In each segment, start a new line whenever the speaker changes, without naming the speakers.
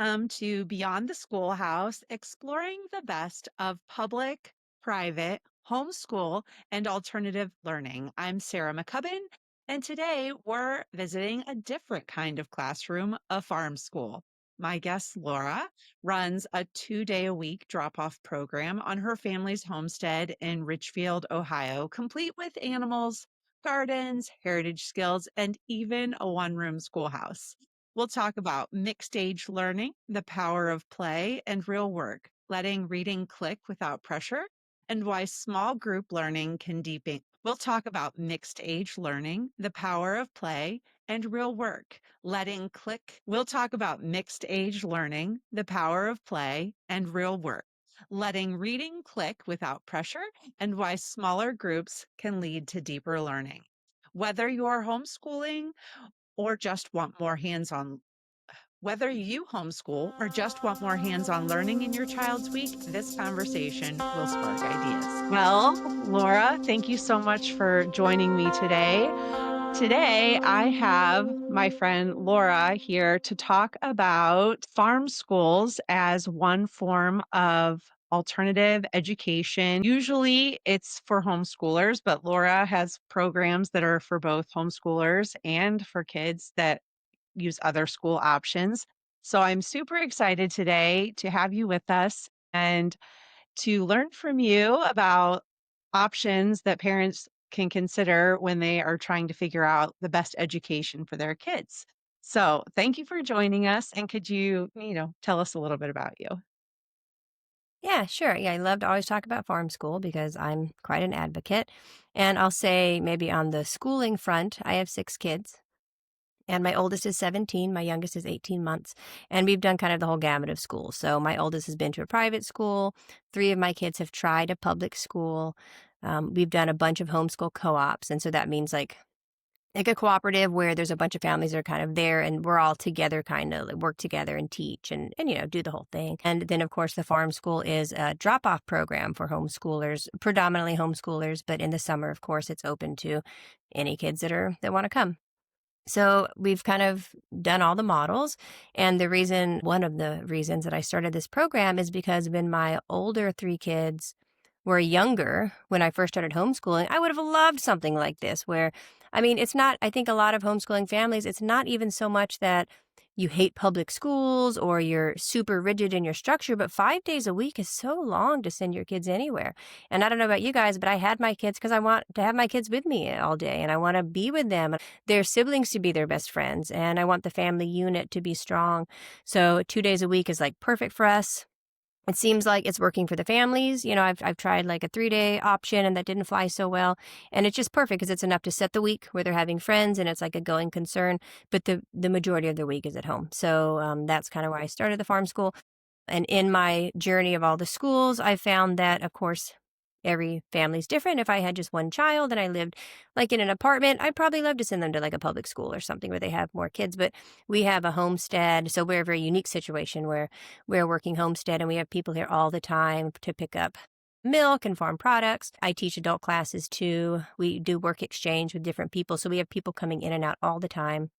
Welcome to Beyond the Schoolhouse, exploring the best of public, private, homeschool, and alternative learning. I'm Sarah McCubbin, and today we're visiting a different kind of classroom, a farm school. My guest, Laura, runs a 2-day-a-week drop-off program on her family's homestead in Richfield, Ohio, complete with animals, gardens, heritage skills, and even a one-room schoolhouse. We'll talk about mixed age learning, the power of play and real work, letting reading click without pressure, and why small group learning can deepen. We'll talk about mixed age learning, the power of play and real work, letting click. We'll talk about mixed age learning, the power of play and real work, letting reading click without pressure, and why smaller groups can lead to deeper learning. Whether you're homeschooling, or just want more hands-on whether you homeschool or just want more hands-on learning in your child's week, this conversation will spark ideas. Well, Laura, thank you so much for joining me today. Today, I have my friend Laura here to talk about farm schools as one form of alternative education. Usually it's for homeschoolers, but Laura has programs that are for both homeschoolers and for kids that use other school options. So I'm super excited today to have you with us and to learn from you about options that parents can consider when they are trying to figure out the best education for their kids. So, thank you for joining us. And could you tell us a little bit about you?
Yeah, sure. Yeah, I love to always talk about farm school because I'm quite an advocate. And I'll say maybe on the schooling front, I have 6 kids. And my oldest is 17, my youngest is 18 months. And we've done kind of the whole gamut of schools. So my oldest has been to a private school. 3 of my kids have tried a public school. We've done a bunch of homeschool co-ops. And so that means like a cooperative where there's a bunch of families that are kind of there and we're all together, kind of like work together and teach and do the whole thing. And then, of course, the farm school is a drop off program for homeschoolers, predominantly homeschoolers. But in the summer, of course, it's open to any kids that want to come. So we've kind of done all the models. And one of the reasons that I started this program is because when my older 3 kids were younger, when I first started homeschooling, I would have loved something like this where, I mean, it's not, I think a lot of homeschooling families, it's not even so much that you hate public schools or you're super rigid in your structure, but 5 days a week is so long to send your kids anywhere. And I don't know about you guys, but I had my kids because I want to have my kids with me all day and I want to be with them, their siblings to be their best friends, and I want the family unit to be strong. So 2 days a week is like perfect for us. It seems like it's working for the families. I've tried like a 3-day option and that didn't fly so well. And it's just perfect because it's enough to set the week where they're having friends and it's like a going concern. But the majority of their week is at home. So that's kind of why I started the farm school. And in my journey of all the schools, I found that, of course, every family's different. If I had just one child and I lived like in an apartment, I'd probably love to send them to like a public school or something where they have more kids. But we have a homestead. So we're a very unique situation where we're a working homestead and we have people here all the time to pick up milk and farm products. I teach adult classes too. We do work exchange with different people. So we have people coming in and out all the time.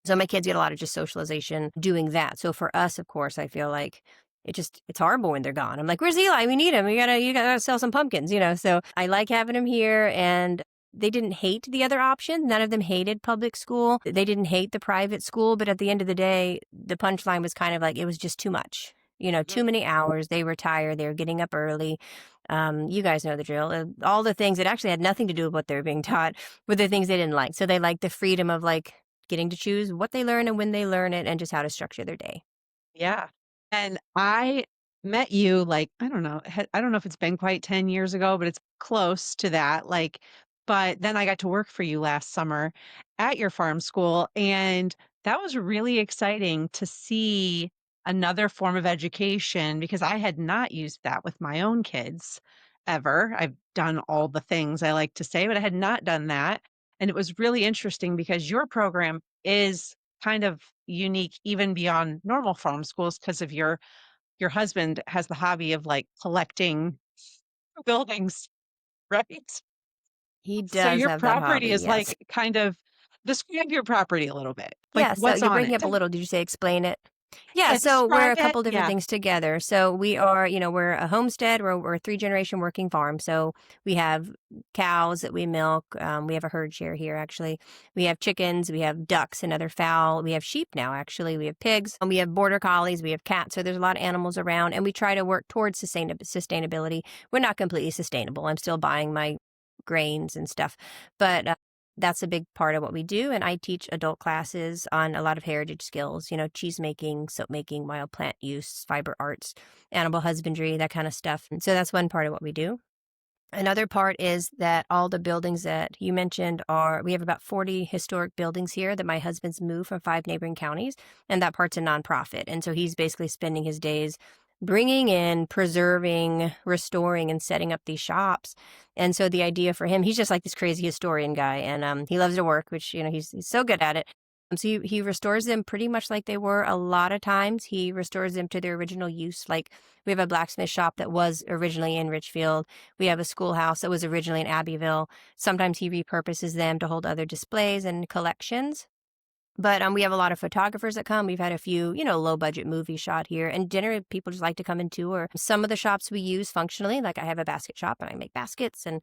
So my kids get a lot of just socialization doing that. So for us, of course, I feel like it's horrible when they're gone. I'm like, where's Eli? We need him. You gotta sell some pumpkins. So I like having him here, and they didn't hate the other option. None of them hated public school. They didn't hate the private school, but at the end of the day, the punchline was kind of like, it was just too much. Too many hours. They were tired. They were getting up early. You guys know the drill. All the things that actually had nothing to do with what they were being taught were the things they didn't like. So they liked the freedom of like getting to choose what they learn and when they learn it and just how to structure their day.
Yeah. And I met you like, I don't know if it's been quite 10 years ago, but it's close to that. But then I got to work for you last summer at your farm school. And that was really exciting to see another form of education because I had not used that with my own kids ever. I've done all the things I like to say, but I had not done that. And it was really interesting because your program is kind of unique even beyond normal farm schools because of your husband has the hobby of like collecting buildings, right?
He
So
does
your
have that
property
hobby,
is
yes.
like kind of describe your property a little bit. Like
Yeah, so
what's
you're
on
breaking
it?
up a little. Did you say explain it? Yeah,
It's
so we're a
private.
couple different
Yeah.
things together. So we are, we're a homestead. We're a three-generation working farm. So we have cows that we milk. We have a herd share here, actually. We have chickens. We have ducks and other fowl. We have sheep now, actually. We have pigs. And we have border collies. We have cats. So there's a lot of animals around, and we try to work towards sustainability. We're not completely sustainable. I'm still buying my grains and stuff, but that's a big part of what we do. And I teach adult classes on a lot of heritage skills, cheese making, soap making, wild plant use, fiber arts, animal husbandry, that kind of stuff. And so that's one part of what we do. Another part is that all the buildings that you mentioned we have about 40 historic buildings here that my husband's moved from 5 neighboring counties, and that part's a nonprofit. And so he's basically spending his days bringing in, preserving, restoring, and setting up these shops. And so the idea for him, he's just like this crazy historian guy, and he loves to work, which, he's so good at it. So he restores them pretty much like they were. A lot of times he restores them to their original use. Like we have a blacksmith shop that was originally in Richfield. We have a schoolhouse that was originally in Abbeville. Sometimes he repurposes them to hold other displays and collections. But we have a lot of photographers that come. We've had a few, low budget movies shot here. And generally, people just like to come and tour. Some of the shops we use functionally, like I have a basket shop and I make baskets, and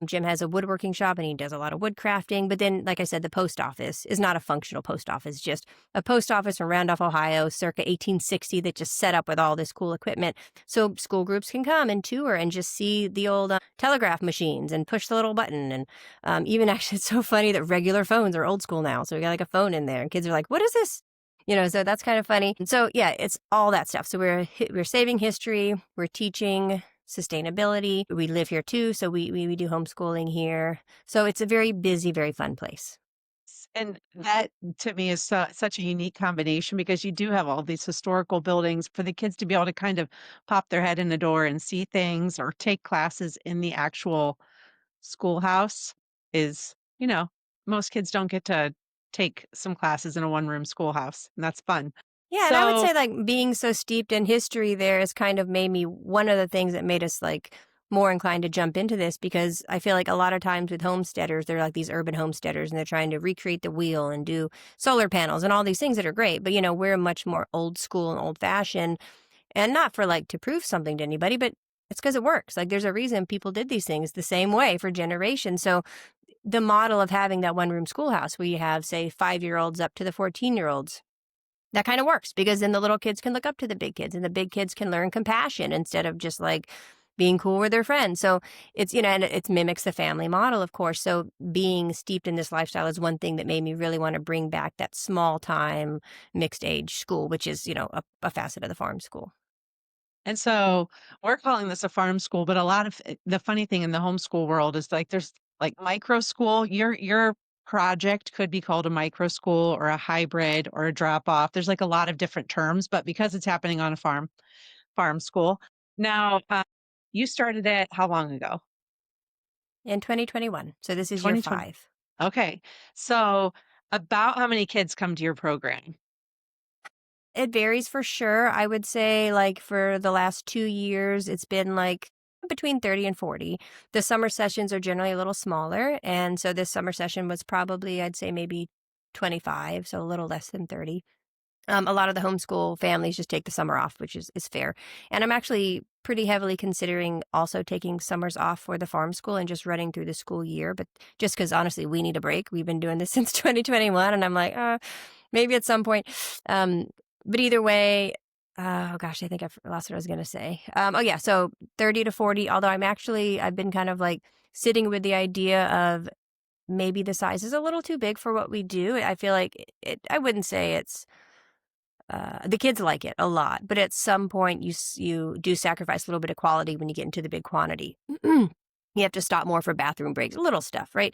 Jim has a woodworking shop and he does a lot of wood crafting. But then, like I said, the post office is not a functional post office, just a post office from Randolph, Ohio, circa 1860 that just set up with all this cool equipment. So school groups can come and tour and just see the old telegraph machines and push the little button. And even actually, it's so funny that regular phones are old school now. So we got like a phone in there and kids are like, what is this? So that's kind of funny. And so, yeah, it's all that stuff. So we're saving history, we're teaching sustainability. We live here too, so we do homeschooling here. So it's a very busy, very fun place.
And that to me is such a unique combination because you do have all these historical buildings for the kids to be able to kind of pop their head in the door and see things or take classes in the actual schoolhouse is, most kids don't get to take some classes in a one-room schoolhouse, and that's fun.
Yeah, and I would
So,
say like being so steeped in history there has kind of made me one of the things that made us like more inclined to jump into this, because I feel like a lot of times with homesteaders, they're like these urban homesteaders and they're trying to recreate the wheel and do solar panels and all these things that are great. But we're much more old school and old fashioned, and not for like to prove something to anybody, but it's because it works. Like there's a reason people did these things the same way for generations. So the model of having that one room schoolhouse where you have, say, 5-year-olds up to the 14-year-olds, that kind of works because then the little kids can look up to the big kids and the big kids can learn compassion instead of just like being cool with their friends. So it's, and it mimics the family model, of course. So being steeped in this lifestyle is one thing that made me really want to bring back that small time mixed age school, which is, a facet of the farm school.
and so we're calling this a farm school, but a lot of the funny thing in the homeschool world is like there's like micro school. Your project could be called a micro school or a hybrid or a drop off. There's like a lot of different terms, but because it's happening on a farm school. Now, you started it how long ago?
In 2021. So this is year
2020.
5.
Okay. So about how many kids come to your program?
It varies for sure. I would say, like, for the last 2 years, it's been, like, between 30 and 40. The summer sessions are generally a little smaller, and so this summer session was probably, I'd say, maybe 25, so a little less than 30. A lot of the homeschool families just take the summer off, which is fair. And I'm actually pretty heavily considering also taking summers off for the farm school and just running through the school year. But just because honestly, we need a break. We've been doing this since 2021, and I'm like, maybe at some point. But either way, oh gosh, I think I've lost what I was going to say. Oh yeah, so 30 to 40. Although I've been kind of like sitting with the idea of maybe the size is a little too big for what we do. I feel like I wouldn't say it's the kids like it a lot, but at some point you do sacrifice a little bit of quality when you get into the big quantity. You have to stop more for bathroom breaks, little stuff, right?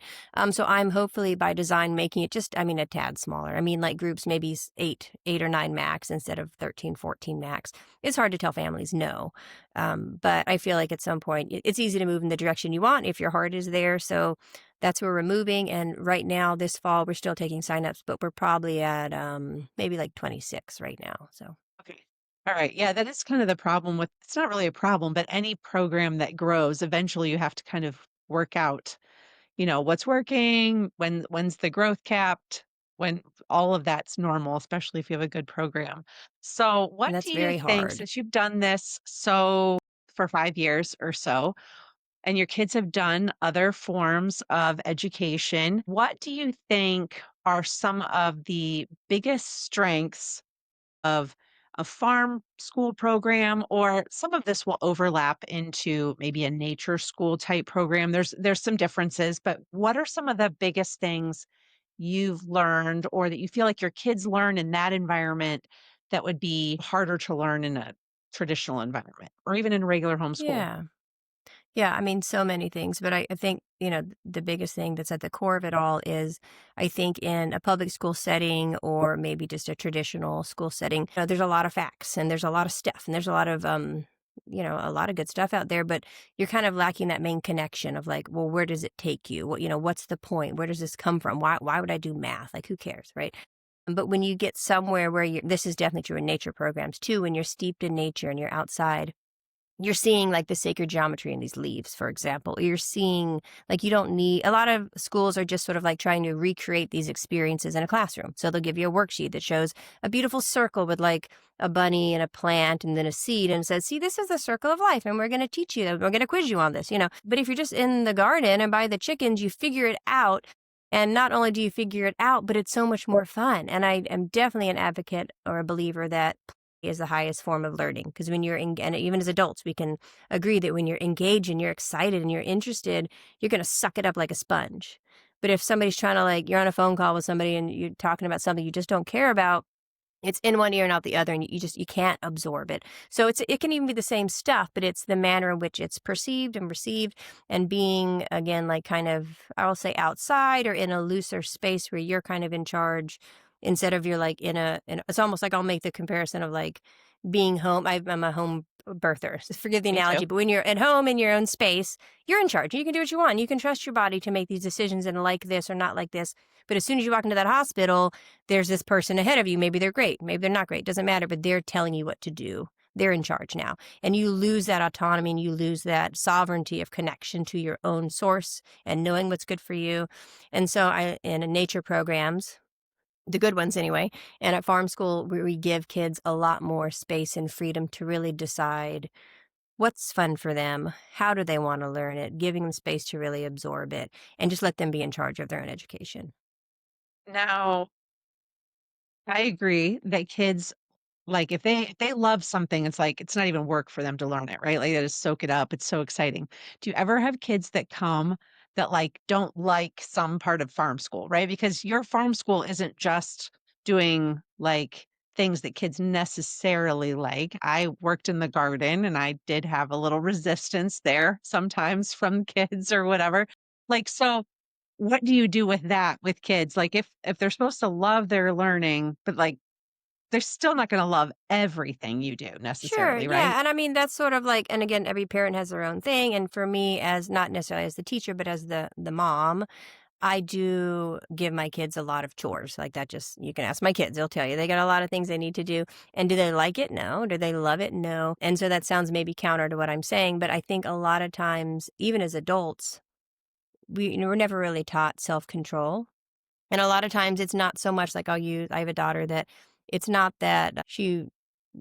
So I'm hopefully by design making it just, a tad smaller. Like groups maybe 8 or 9 max instead of 13, 14 max. It's hard to tell families no. But I feel like at some point it's easy to move in the direction you want if your heart is there. So that's where we're moving. And right now, this fall, we're still taking signups, but we're probably at maybe like 26 right now. So.
Okay. All right. Yeah, that is kind of the problem with it's not really a problem, but any program that grows, eventually you have to kind of work out, what's working, when's the growth capped. when all of that's normal, especially if you have a good program. So,
And
what do
that's
you
very
think,
hard.
since you've done this so for 5 years or so, and your kids have done other forms of education, what do you think are some of the biggest strengths of a farm school program, or some of this will overlap into maybe a nature school type program? There's some differences, but what are some of the biggest things you've learned or that you feel like your kids learn in that environment that would be harder to learn in a traditional environment or even in regular homeschool?
Yeah. Yeah, I mean, so many things, but I think, the biggest thing that's at the core of it all is I think in a public school setting or maybe just a traditional school setting, there's a lot of facts and there's a lot of stuff and there's a lot of, a lot of good stuff out there, but you're kind of lacking that main connection of like, well, where does it take you? What's the point? Where does this come from? Why would I do math? Like, who cares, right? But when you get somewhere where this is definitely true in nature programs too, when you're steeped in nature and you're outside, you're seeing, like, the sacred geometry in these leaves, for example. You're seeing like, you don't need a lot of schools are just sort of, like, trying to recreate these experiences in a classroom. So they'll give you a worksheet that shows a beautiful circle with, like, a bunny and a plant and then a seed and says, "See, this is the circle of life, and we're gonna teach you we're gonna quiz you on this." But if you're just in the garden and by the chickens, you figure it out, and not only do you figure it out, but it's so much more fun, and I am definitely an advocate or a believer that is the highest form of learning because when and even as adults we can agree that when you're engaged and you're excited and you're interested, you're going to suck it up like a sponge. But if somebody's trying to, like, you're on a phone call with somebody and you're talking about something you just don't care about, it's in one ear and out the other, and you can't absorb it. So it can even be the same stuff, but it's the manner in which it's perceived and received, and being, again, like, kind of, I will say, outside or in a looser space where you're kind of in charge instead of you're like it's almost like I'll make the comparison of like being home. I'm a home birther. So forgive the
Me too.
analogy, but when you're at home in your own space, you're in charge. You can do what you want. You can trust your body to make these decisions and like this or not like this. But as soon as you walk into that hospital, there's this person ahead of you. Maybe they're great, maybe they're not great, doesn't matter, but they're telling you what to do. They're in charge now. And you lose that autonomy and you lose that sovereignty of connection to your own source and knowing what's good for you. And so in nature programs, the good ones anyway, and at farm school, we give kids a lot more space and freedom to really decide what's fun for them, how do they want to learn it, giving them space to really absorb it, and just let them be in charge of their own education.
Now, I agree that kids, like, if they love something, it's like it's not even work for them to learn it, right? Like, they just soak it up. It's so exciting. Do you ever have kids that come that, like, don't like some part of farm school, right? Because your farm school isn't just doing, like, things that kids necessarily like. I worked in the garden, and I did have a little resistance there sometimes from kids or whatever. Like, so what do you do with that with kids? Like, if they're supposed to love their learning, but, like, they're still not gonna love everything you do
Sure,
necessarily, right?
yeah, and I mean, that's sort of like, and again, every parent has their own thing, and for me, as not necessarily as the teacher, but as the mom, I do give my kids a lot of chores. Like, that just you can ask my kids, they'll tell you. They got a lot of things they need to do. And do they like it? No. Do they love it? No. And so that sounds maybe counter to what I'm saying, but I think a lot of times, even as adults, we're never really taught self-control. And a lot of times it's not so much like I have a daughter that it's not that she,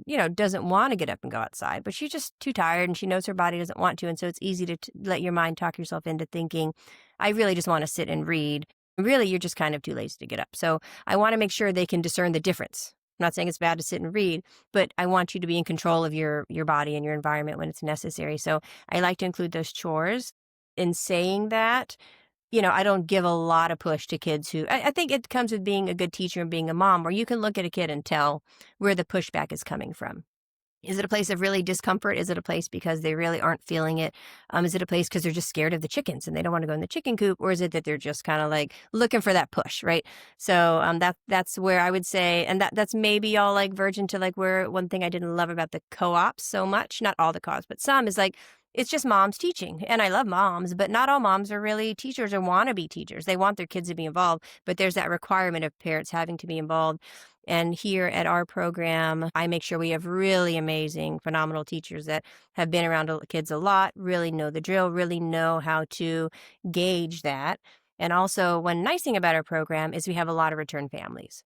doesn't want to get up and go outside, but she's just too tired and she knows her body doesn't want to. And so it's easy to let your mind talk yourself into thinking, I really just want to sit and read. Really, you're just kind of too lazy to get up. So I want to make sure they can discern the difference. I'm not saying it's bad to sit and read, but I want you to be in control of your body and your environment when it's necessary. So I like to include those chores. In saying that, I don't give a lot of push to kids who I think it comes with being a good teacher and being a mom where you can look at a kid and tell where the pushback is coming from. Is it a place of really discomfort? Is it a place because they really aren't feeling it? Is it a place because they're just scared of the chickens and they don't want to go in the chicken coop? Or is it that they're just kind of like looking for that push, right? So that's where I would say, and that's maybe all like virgin to like where one thing I didn't love about the co-ops so much, not all the co-ops, but some is like, it's just moms teaching. And I love moms, but not all moms are really teachers or want to be teachers. They want their kids to be involved, but there's that requirement of parents having to be involved. And here at our program, I make sure we have really amazing, phenomenal teachers that have been around kids a lot, really know the drill, really know how to gauge that. And also, one nice thing about our program is we have a lot of return families.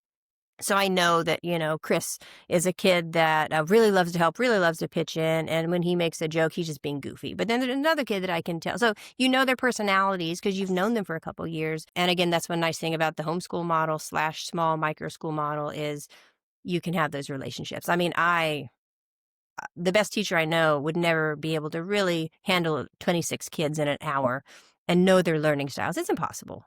So I know that, Chris is a kid that really loves to help, really loves to pitch in. And when he makes a joke, he's just being goofy. But then there's another kid that I can tell. So you know their personalities because you've known them for a couple years. And again, that's one nice thing about the homeschool model slash small micro school model is you can have those relationships. I mean, the best teacher I know would never be able to really handle 26 kids in an hour and know their learning styles. It's impossible.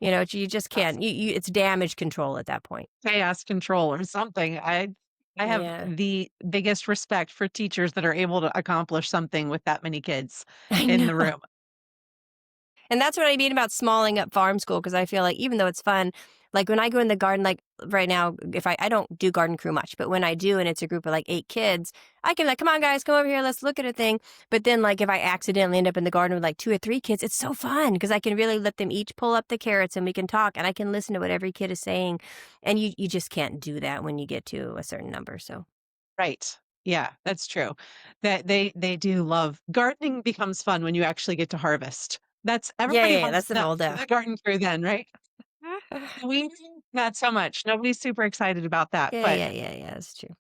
You just can't. It's damage control at that point.
Chaos control or something. I have
Yeah,
the biggest respect for teachers that are able to accomplish something with that many kids
I
in
know.
the room.
And that's what I mean about smalling up farm school because I feel like even though it's fun, like when I go in the garden, like right now, if I don't do garden crew much, but when I do and it's a group of like 8 kids, I can like, come on guys, come over here, let's look at a thing. But then like if I accidentally end up in the garden with like 2 or 3 kids, it's so fun because I can really let them each pull up the carrots and we can talk and I can listen to what every kid is saying. And you just can't do that when you get to a certain number. So
Right. Yeah, that's true. That they do love gardening becomes fun when you actually get to harvest. That's
yeah,
everybody
yeah, yeah,
loves
that's the whole deal.
the garden crew then, right? We not so much. Nobody's super excited about that.
Yeah,
But
yeah, yeah, yeah, that's true.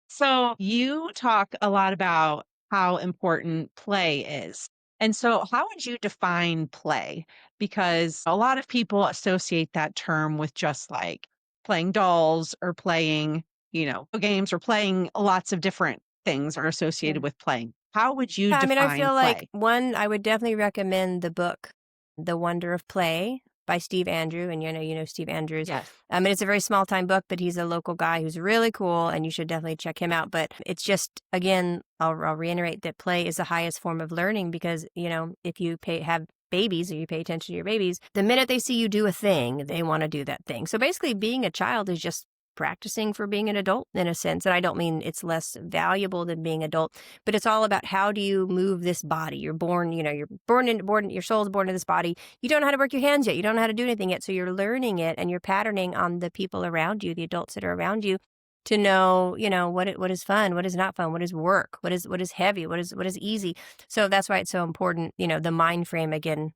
so you talk a lot about how important play is. And so how would you define play? Because a lot of people associate that term with just like playing dolls or playing, games or playing lots of different things are associated
Yeah.
with playing. How would you
Yeah, I mean, I
define
feel like
play?
one, I would definitely recommend the book, The Wonder of Play by Steve Andrew. And you know Steve Andrews.
Yes.
I mean, it's a very small time book, but he's a local guy who's really cool, and you should definitely check him out. But it's just, again, I'll reiterate that play is the highest form of learning because, if you have babies or you pay attention to your babies, the minute they see you do a thing, they want to do that thing. So basically, being a child is just practicing for being an adult in a sense. And I don't mean it's less valuable than being adult, but it's all about how do you move this body. You're born, your soul's born in this body. You don't know how to work your hands yet. You don't know how to do anything yet. So you're learning it and you're patterning on the people around you, the adults that are around you to know, what is fun, what is not fun, what is work, what is heavy, what is easy. So that's why it's so important, the mind frame again,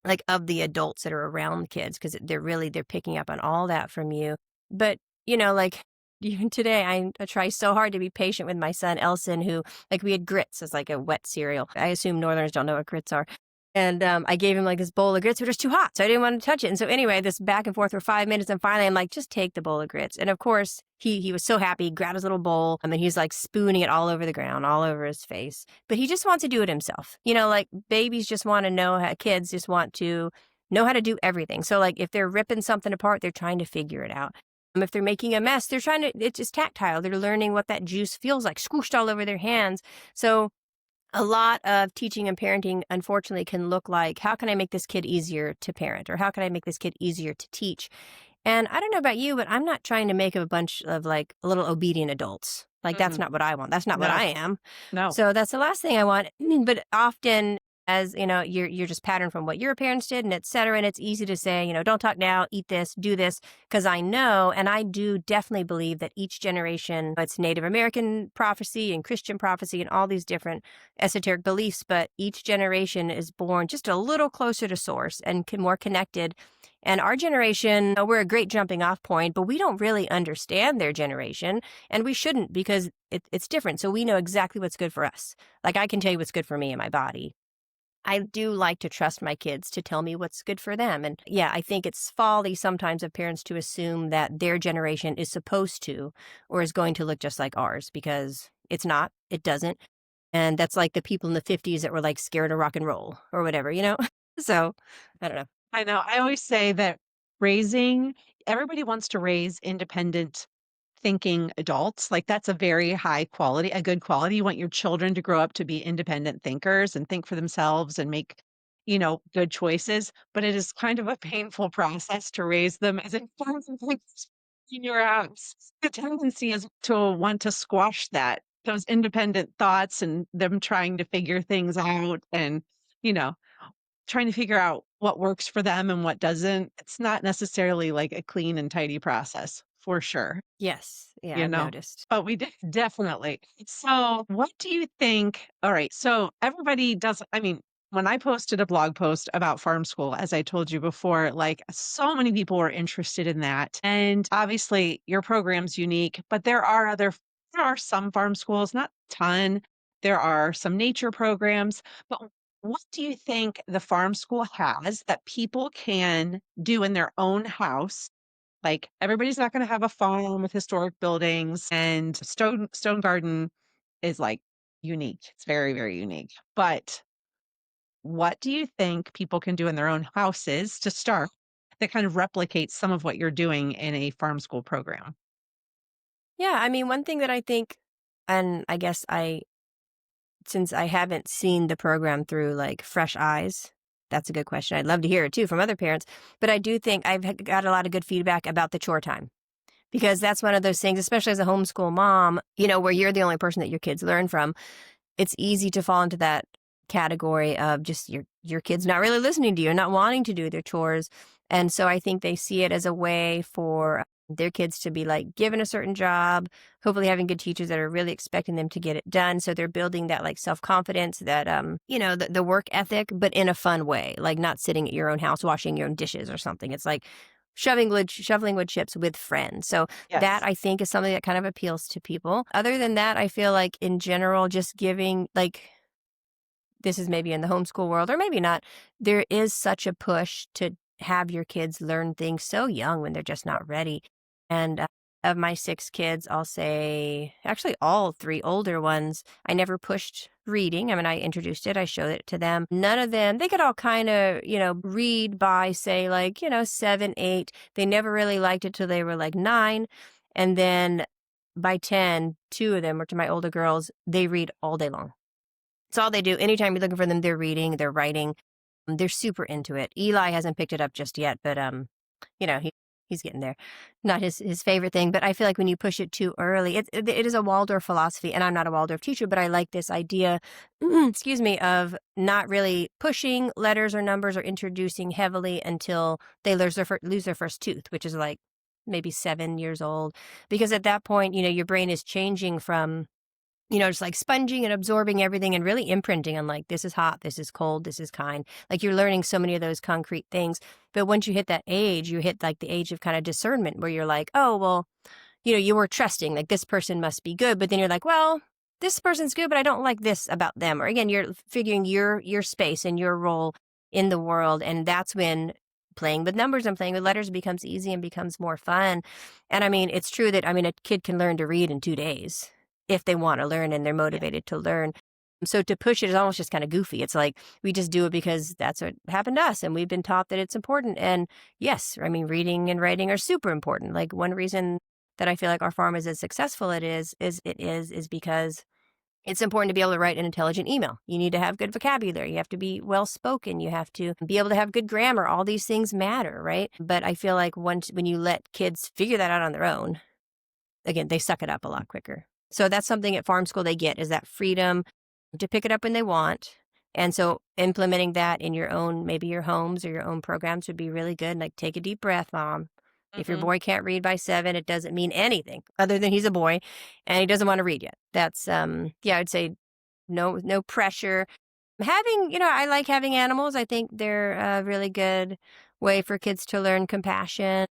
like of the adults that are around kids, because they're picking up on all that from you. But, like even today, I try so hard to be patient with my son, Elson, who, like, we had grits as like a wet cereal. I assume Northerners don't know what grits are. And I gave him like this bowl of grits, but it was too hot. So I didn't want to touch it. And so anyway, this back and forth for 5 minutes. And finally, I'm like, just take the bowl of grits. And of course, he was so happy. He grabbed his little bowl. I mean, he's like spooning it all over the ground, all over his face. But he just wants to do it himself. Like babies just want to know how, kids just want to know how to do everything. So like if they're ripping something apart, they're trying to figure it out. If they're making a mess, it's just tactile. They're learning what that juice feels like, squooshed all over their hands. So a lot of teaching and parenting, unfortunately, can look like, how can I make this kid easier to parent? Or how can I make this kid easier to teach? And I don't know about you, but I'm not trying to make a bunch of like little obedient adults. Like, that's
Mm-mm.
not what I want. That's not what
No,
I am.
no.
So that's the last thing I want. But often, as you're just patterned from what your parents did and et cetera. And it's easy to say, don't talk now, eat this, do this. Because I know, and I do definitely believe that each generation, it's Native American prophecy and Christian prophecy and all these different esoteric beliefs, but each generation is born just a little closer to source and more connected. And our generation, we're a great jumping off point, but we don't really understand their generation. And we shouldn't because it's different. So we know exactly what's good for us. Like I can tell you what's good for me and my body. I do like to trust my kids to tell me what's good for them. And yeah, I think it's folly sometimes of parents to assume that their generation is supposed to or is going to look just like ours because it's not, it doesn't. And that's like the people in the 50s that were like scared of rock and roll or whatever? So I don't know.
I know. I always say that raising everybody wants to raise independent thinking adults. Like that's a very high quality, a good quality. You want your children to grow up to be independent thinkers and think for themselves and make, good choices. But it is kind of a painful process to raise them as independent thinkers in your house. The tendency is to want to squash that, those independent thoughts and them trying to figure things out and, you know, trying to figure out what works for them and what doesn't. It's not necessarily like a clean and tidy process for sure,
Yes. Yeah,
you
I've
know,
noticed.
but we did definitely. So what do you think? All right. So everybody does, I mean, when I posted a blog post about farm school, as I told you before, like so many people were interested in that. And obviously your program's unique, but there are some farm schools, not a ton. There are some nature programs, but what do you think the farm school has that people can do in their own house? Like everybody's not going to have a farm with historic buildings and stone garden is like unique. It's very, very unique. But what do you think people can do in their own houses to start that kind of replicates some of what you're doing in a farm school program?
Yeah, I mean, one thing that I think, and I guess since I haven't seen the program through like fresh eyes, that's a good question. I'd love to hear it too from other parents. But I do think got a lot of good feedback about the chore time because that's one of those things, especially as a homeschool mom, where you're the only person that your kids learn from. It's easy to fall into that category of just your kids not really listening to you, not wanting to do their chores. And so I think they see it as a way for their kids to be like given a certain job, hopefully having good teachers that are really expecting them to get it done. So they're building that like self-confidence, that the work ethic, but in a fun way, like not sitting at your own house washing your own dishes or something. It's like shoveling wood chips with friends. So that
Yes.
I think is something that kind of appeals to people. Other than that, I feel like in general, just giving like this is maybe in the homeschool world or maybe not, there is such a push to have your kids learn things so young when they're just not ready. And of my 6 kids, I'll say actually all 3 older ones, I never pushed reading. I mean, I introduced it, I showed it to them. None of them, they could all kind of, read by say like, 7, 8. They never really liked it till they were like 9. And then by 10, 2 of them, or to my older girls, they read all day long. It's all they do. Anytime you're looking for them, they're reading, they're writing. They're super into it. Eli hasn't picked it up just yet, but you know, he he's getting there. Not his favorite thing, but I feel like when you push it too early, it is a Waldorf philosophy, and I'm not a Waldorf teacher, but I like this idea, excuse me, of not really pushing letters or numbers or introducing heavily until they lose their first tooth, which is like maybe 7 years old, because at that point, your brain is changing from just like sponging and absorbing everything and really imprinting on like, this is hot, this is cold, this is kind. Like you're learning so many of those concrete things. But once you hit that age, you hit like the age of kind of discernment where you're like, oh, well, you were trusting, like this person must be good. But then you're like, well, this person's good, but I don't like this about them. Or again, you're figuring your space and your role in the world. And that's when playing with numbers and playing with letters becomes easy and becomes more fun. And I mean, it's true that, I mean, a kid can learn to read in 2 days if they want to learn and they're
Yeah.
motivated to learn. So to push it is almost just kind of goofy. It's like we just do it because that's what happened to us and we've been taught that it's important. And yes, I mean, reading and writing are super important. Like one reason that I feel like our farm is as successful is because it's important to be able to write an intelligent email. You need to have good vocabulary. You have to be well spoken. You have to be able to have good grammar. All these things matter, right? But I feel like when you let kids figure that out on their own, again, they suck it up a lot quicker. So that's something at farm school they get is that freedom to pick it up when they want. And so implementing that in your own, maybe your homes or your own programs would be really good. Like take a deep breath, mom. If your
Hmm.
boy can't read by 7, it doesn't mean anything other than he's a boy and he doesn't want to read yet. That's yeah, I'd say no pressure. I like having animals. I think they're a really good way for kids to learn compassion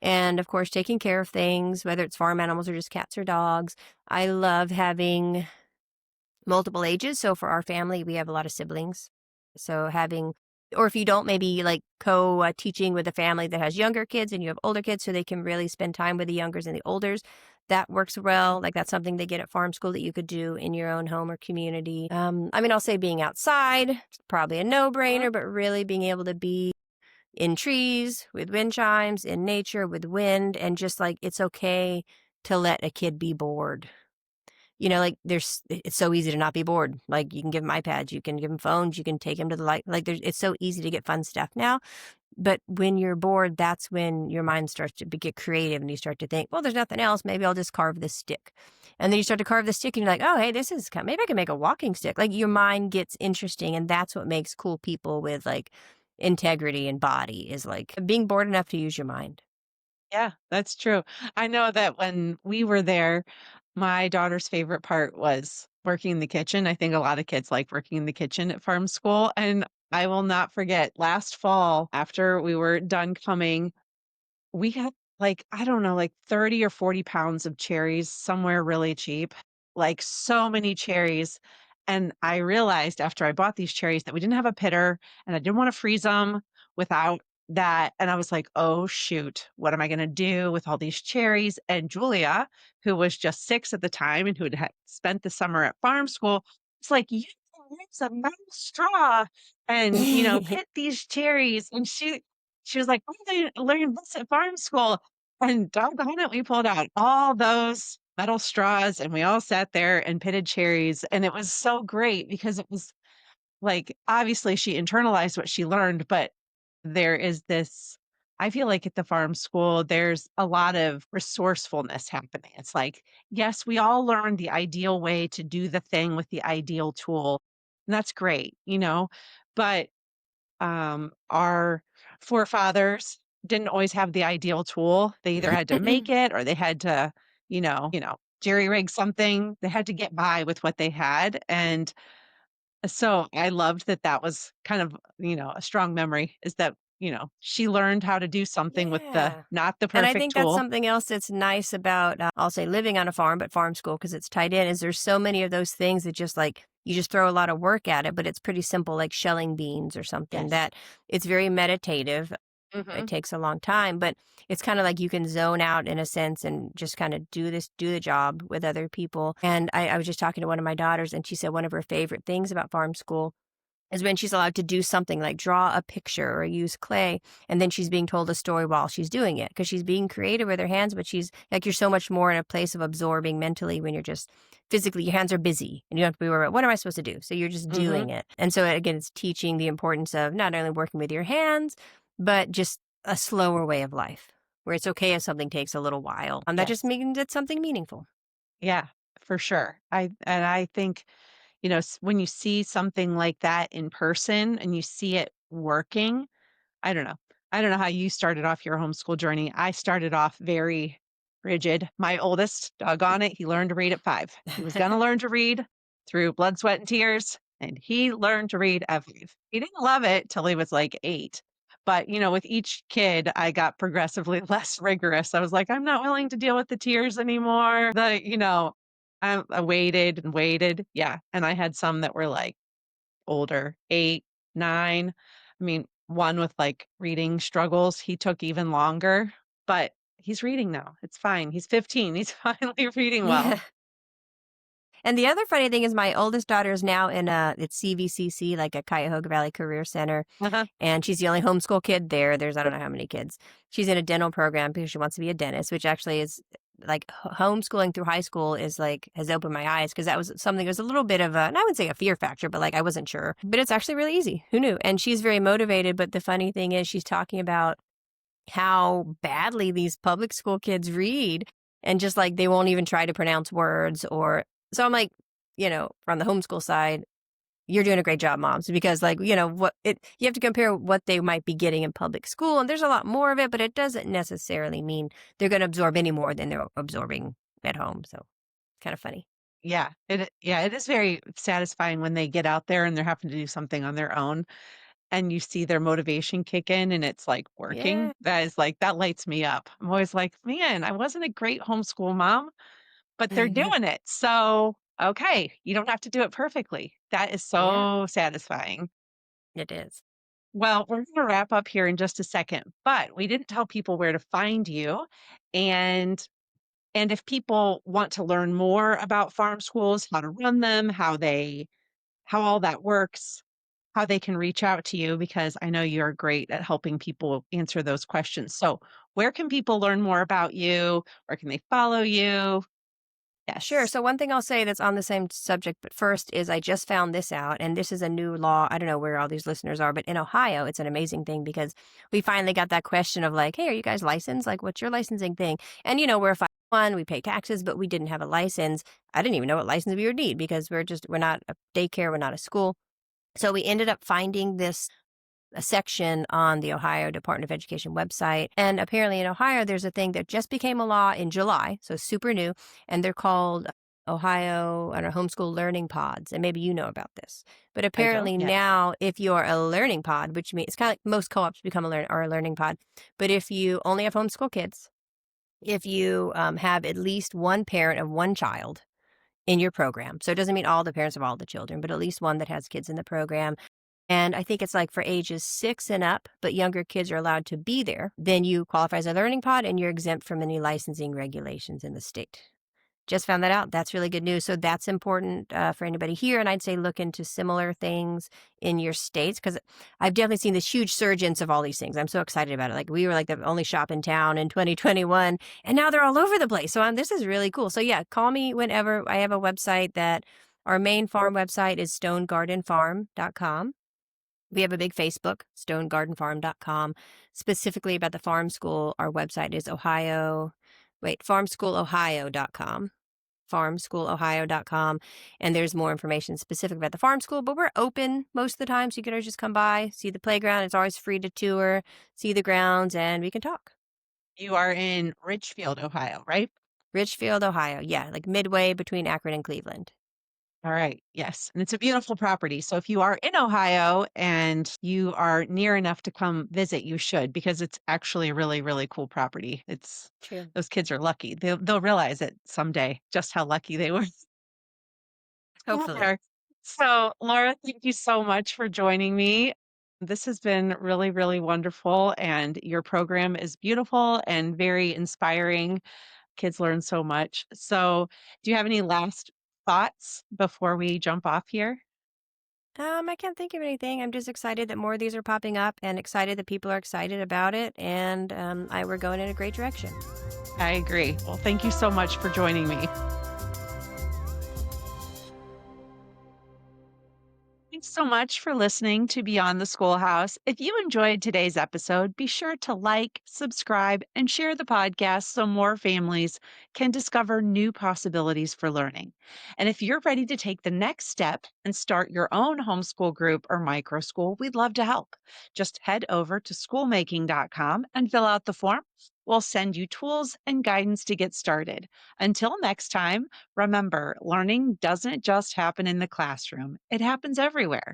and of course taking care of things, whether it's farm animals or just cats or dogs. I love having multiple ages. So for our family, we have a lot of siblings. So having, or if you don't, maybe like teaching with a family that has younger kids and you have older kids so they can really spend time with the youngers and the olders. That works well. Like that's something they get at farm school that you could do in your own home or community. I mean, I'll say being outside, it's probably a no-brainer, but really being able to be in trees with wind chimes, in nature with wind, and just like it's okay to let a kid be bored. Like it's so easy to not be bored. Like you can give them iPads, you can give them phones, you can take them to the light. Like it's so easy to get fun stuff now. But when you're bored, that's when your mind starts to get creative and you start to think, well, there's nothing else. Maybe I'll just carve this stick. And then you start to carve the stick and you're like, oh, hey, maybe I can make a walking stick. Like your mind gets interesting. And that's what makes cool people with like integrity and body is like being bored enough to use your mind.
Yeah, that's true. I know that when we were there, My daughter's favorite part was working in the kitchen. I think a lot of kids like working in the kitchen at farm school, and I will not forget last fall after we were done coming, we had, like, I don't know, like 30 or 40 pounds of cherries somewhere really cheap, like so many cherries. And I realized after I bought these cherries that we didn't have a pitter and I didn't want to freeze them without that. And I was like, oh, shoot, what am I going to do with all these cherries? And Julia, who was just 6 at the time and who had spent the summer at farm school, was like, you can use a metal straw and, pit these cherries. And she was like, "I'm gonna learn this at farm school." And doggone it, we pulled out all those metal straws and we all sat there and pitted cherries. And it was so great because it was like, obviously she internalized what she learned, but there is this, I feel like at the farm school, there's a lot of resourcefulness happening. It's like, yes, we all learned the ideal way to do the thing with the ideal tool. And that's great, but our forefathers didn't always have the ideal tool. They either had to make it or they had to, jerry rig something. They had to get by with what they had. And so I loved that that was kind of, a strong memory is that, she learned how to do something with the
Yeah.
not the
And I
perfect
think that's
tool.
something else that's nice about, I'll say living on a farm, but farm school because it's tied in, is there's so many of those things that just like you just throw a lot of work at it, but it's pretty simple, like shelling beans or something
Yes.
that it's very meditative. It
Hmm.
takes a long time, but it's kind of like you can zone out in a sense and just kind of do the job with other people. And I was just talking to one of my daughters, and she said one of her favorite things about farm school is when she's allowed to do something like draw a picture or use clay, and then she's being told a story while she's doing it because she's being creative with her hands, but she's like, you're so much more in a place of absorbing mentally when you're just physically, your hands are busy and you don't have to be worried about what am I supposed to do? So you're just
Hmm.
doing it. And so again, it's teaching the importance of not only working with your hands, but just a slower way of life where it's okay if something takes a little while. That just
Yes.
means it's something meaningful.
Yeah, for sure. I think when you see something like that in person and you see it working, I don't know. I don't know how you started off your homeschool journey. I started off very rigid. My oldest, doggone it, he learned to read at 5. He was going to learn to read through blood, sweat, and tears, and he learned to read at 5. He didn't love it till he was like 8. But, with each kid, I got progressively less rigorous. I was like, I'm not willing to deal with the tears anymore. I waited and waited. Yeah. And I had some that were like, older, 8, 9. I mean, one with, like, reading struggles, he took even longer, but he's reading now. It's fine. He's 15. He's finally reading well.
Yeah. And the other funny thing is my oldest daughter is now in it's CVCC, like a Cuyahoga Valley Career Center,
Uh-huh.
and she's the only homeschool kid there. There's I don't know how many kids. She's in a dental program because she wants to be a dentist, which actually is like homeschooling through high school is like has opened my eyes because that was something that was a little bit of a, and I wouldn't say a fear factor, but like I wasn't sure. But it's actually really easy. Who knew? And she's very motivated. But the funny thing is she's talking about how badly these public school kids read and just like they won't even try to pronounce words or so I'm like, from the homeschool side, you're doing a great job, moms, because like, you have to compare what they might be getting in public school and there's a lot more of it, but it doesn't necessarily mean they're going to absorb any more than they're absorbing at home. So kind of funny.
Yeah, it is very satisfying when they get out there and they're having to do something on their own and you see their motivation kick in and it's, like,
Yeah.
working. That is, like, that lights me up. I'm always like, "Man, I wasn't a great homeschool mom, but they're doing it. So, okay, you don't have to do it perfectly." That is
Yeah,
so satisfying.
it is.
Well, we're going to wrap up here in just a second, but we didn't tell people where to find you. And and if people want to learn more about farm schools, how to run them, how all that works, how they can reach out to you because I know you're great at helping people answer those questions. So, where can people learn more about you? Where can they follow you?
Sure.
Yes.
So one thing I'll say that's on the same subject, but first is I just found this out, and this is a new law. I don't know where all these listeners are, but in Ohio, it's an amazing thing because we finally got that question of like, hey, are you guys licensed? Like, what's your licensing thing? And we're a 501, we pay taxes, but we didn't have a license. I didn't even know what license we would need because we're not a daycare, we're not a school. So we ended up finding this. a section on the Ohio Department of Education website. And apparently in Ohio, there's a thing that just became a law in July, so super new, and they're called Ohio, I don't know, homeschool learning pods. And maybe you know about this. But
I don't
apparently
yet.
now, if you're a learning pod, which means it's kind of like most co-ops become a learning pod, but if you only have homeschool kids, if you have at least one parent of one child in your program, so it doesn't mean all the parents of all the children, but at least one that has kids in the program, and I think it's like for ages 6 and up, but younger kids are allowed to be there, then you qualify as a learning pod and you're exempt from any licensing regulations in the state. Just found that out. That's really good news. So that's important for anybody here. And I'd say look into similar things in your states because I've definitely seen this huge surgence of all these things. I'm so excited about it. Like we were like the only shop in town in 2021, and now they're all over the place. So this is really cool. So yeah, call me whenever. I have a website that our main farm website is stonegardenfarm.com. We have a big Facebook, stonegardenfarm.com. Specifically about the farm school, our website is farmschoolohio.com, farmschoolohio.com. And there's more information specific about the farm school, but we're open most of the time. So you can always just come by, see the playground. It's always free to tour, see the grounds, and we can talk.
You are in Ridgefield, Ohio, right?
Richfield, Ohio. Yeah, like midway between Akron and Cleveland.
All right. Yes. And it's a beautiful property. So if you are in Ohio and you are near enough to come visit, you should because it's actually a really, really cool property. It's
True.
those kids are lucky. They'll realize it someday just how lucky they were.
Hopefully.
There. So, Laura, thank you so much for joining me. This has been really, really wonderful. And your program is beautiful and very inspiring. Kids learn so much. So, do you have any last thoughts before we jump off here?
I can't think of anything. I'm just excited that more of these are popping up and excited that people are excited about it. And we're going in a great direction.
I agree. Well, thank you so much for joining me. Thanks so much for listening to Beyond the Schoolhouse. If you enjoyed today's episode, be sure to like, subscribe, and share the podcast so more families can discover new possibilities for learning. And if you're ready to take the next step and start your own homeschool group or micro school, we'd love to help. Just head over to schoolmaking.com and fill out the form. We'll send you tools and guidance to get started. Until next time, remember, learning doesn't just happen in the classroom, it happens everywhere.